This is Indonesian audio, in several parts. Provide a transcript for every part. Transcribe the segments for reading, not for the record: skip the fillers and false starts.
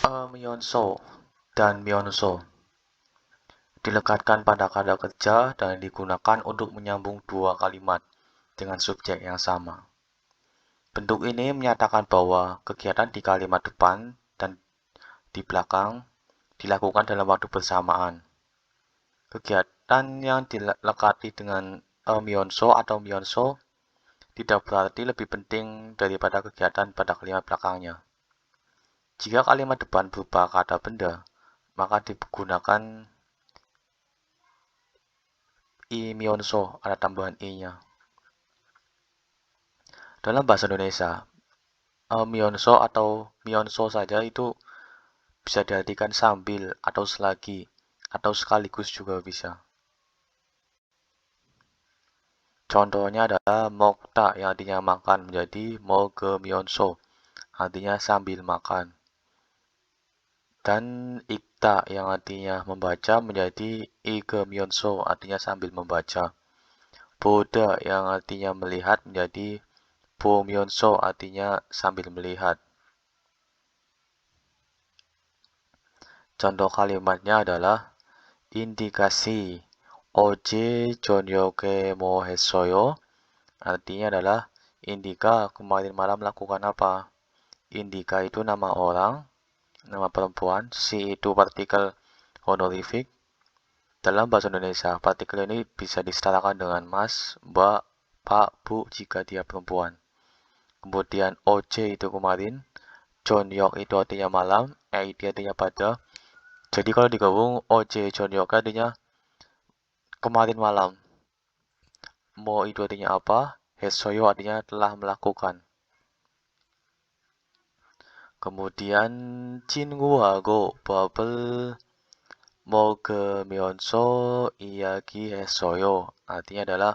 Myeonso dan Myeonso dilekatkan pada kata kerja dan digunakan untuk menyambung dua kalimat dengan subjek yang sama. Bentuk ini menyatakan bahwa kegiatan di kalimat depan dan di belakang dilakukan dalam waktu bersamaan. Kegiatan yang dilekati dengan Myeonso atau Myeonso tidak berarti lebih penting daripada kegiatan pada kalimat belakangnya. Jika kalimat depan berupa kata benda, maka digunakan I Myeonso, ada tambahan I-nya. Dalam bahasa Indonesia, Myeonso atau Myeonso saja itu bisa diartikan sambil atau selagi atau sekaligus juga bisa. Contohnya adalah mokta yang artinya makan menjadi moge Myeonso, artinya sambil makan. Dan ikta yang artinya membaca menjadi ige Myeonso, artinya sambil membaca. Boda yang artinya melihat menjadi bo Myeonso, artinya sambil melihat. Contoh kalimatnya adalah indikasi oje 저녁에 뭐 했어요? Artinya adalah Indika kemarin malam lakukan apa? Indika itu nama orang, nama perempuan, si itu partikel honorific. Dalam bahasa Indonesia, partikel ini bisa disetarakan dengan mas, mbak, pak, bu jika dia perempuan. Kemudian oje itu kemarin, Jonyok itu artinya malam, itu artinya pada. Jadi kalau digabung oje Jonyok artinya kemarin malam. Mo itu artinya apa? Hesoyo artinya telah melakukan. Kemudian 친구하고 밥을 먹으면서 이야기했어요. Artinya adalah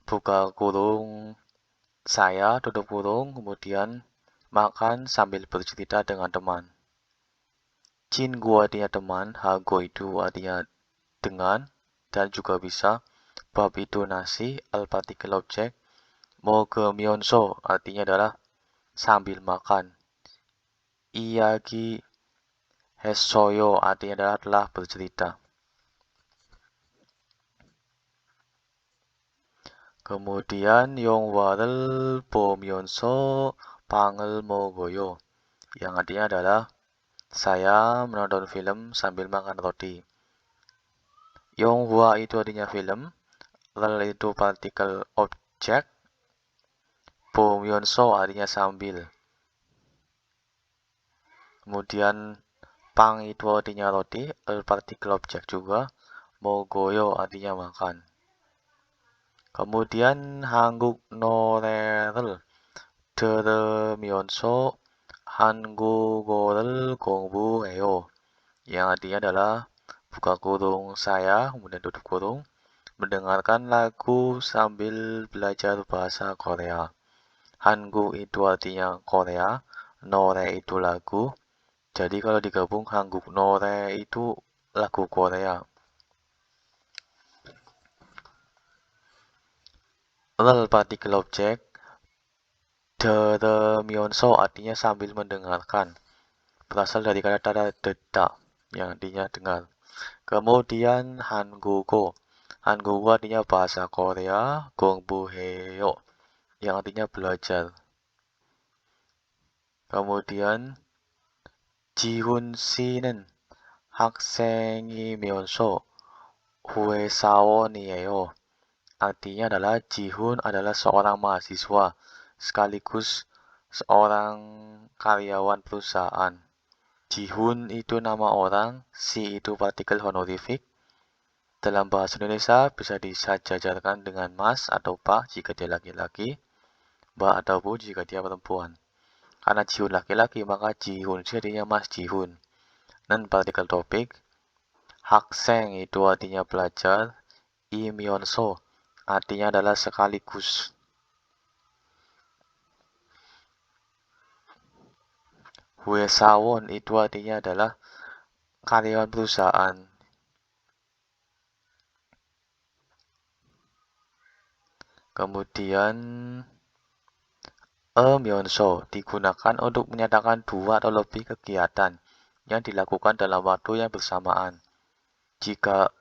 buka kurung saya tutup kurung kemudian makan sambil bercerita dengan teman. 친구 artinya teman, hago itu artinya dengan dan juga bisa bab itu nasi, al partikel objek, 먹으면서 artinya adalah sambil makan. Iyagi Hesoyo artinya adalah telah bercerita. Kemudian 영화를 보면서 빵을 먹어요. Yang artinya adalah saya menonton film sambil makan roti. 영화 itu artinya film, rel itu partikel objek, 보면서 artinya sambil. Kemudian pang itu artinya roti, partikel objek juga, 먹어요 artinya makan. Kemudian 한국 노래를 들으면서 한국어를 공부해요. Yang artinya adalah buka kurung saya, kemudian tutup kurung, mendengarkan lagu sambil belajar bahasa Korea. Hanguk itu artinya Korea, Nore itu lagu. Jadi kalau digabung Hanguk Nore itu lagu Korea. Rel partikel objek, 들으면서 artinya sambil mendengarkan. Berasal dari kata deda yang artinya dengar. Kemudian 한국어. 한국어 artinya bahasa Korea, 공부해요 yang artinya belajar. Kemudian 지훈 씨는 학생이면서 회사원이에요. Artinya adalah Jihun adalah seorang mahasiswa sekaligus seorang karyawan perusahaan. Jihun itu nama orang, si itu partikel honorific. Dalam bahasa Indonesia bisa disejajarkan dengan mas atau pak jika dia laki-laki, mbak atau bu jika dia perempuan. Karena Jihun laki-laki maka Jihun jadinya mas Jihun. Dan partikel topik, hakseng itu artinya belajar, imyonso artinya adalah sekaligus. Wesawon itu artinya adalah karyawan perusahaan. Kemudian Myonso digunakan untuk menyatakan dua atau lebih kegiatan yang dilakukan dalam waktu yang bersamaan. Jika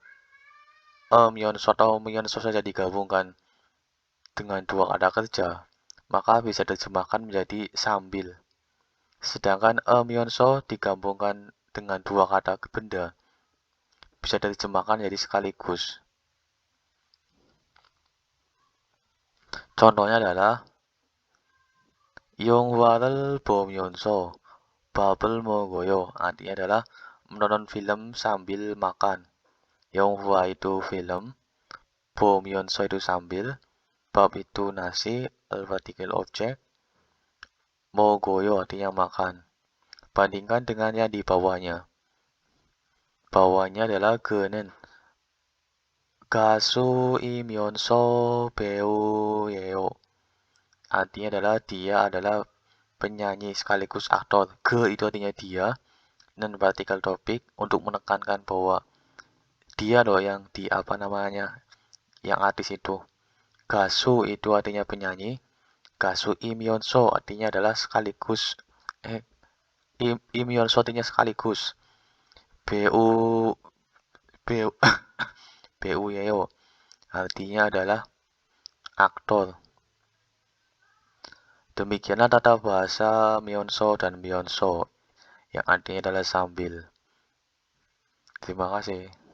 myonso atau myonso saja digabungkan dengan dua kata kerja, maka bisa diterjemahkan menjadi sambil. Sedangkan myonso digabungkan dengan dua kata benda, bisa diterjemahkan menjadi sekaligus. Contohnya adalah 영화를 보면서 밥을 먹어요. Artinya adalah menonton film sambil makan. 영화 itu film, 보면서 itu sambil, 밥 itu nasi, partikel objek, 먹어요 artinya makan. Bandingkan dengan yang di bawahnya. Bawahnya adalah 그는 가수이면서 배우예요. Artinya adalah dia adalah penyanyi sekaligus aktor. Ge itu artinya dia, dan partikel topik untuk menekankan bahwa dia loh yang di yang artis itu. Gasu itu artinya penyanyi. Gasu Imyonso artinya adalah sekaligus. Imyonso artinya sekaligus. Bu Bu Bu Yeo artinya adalah aktor. Demikianlah tata bahasa Myonso dan Myonso yang artinya adalah sambil. Terima kasih.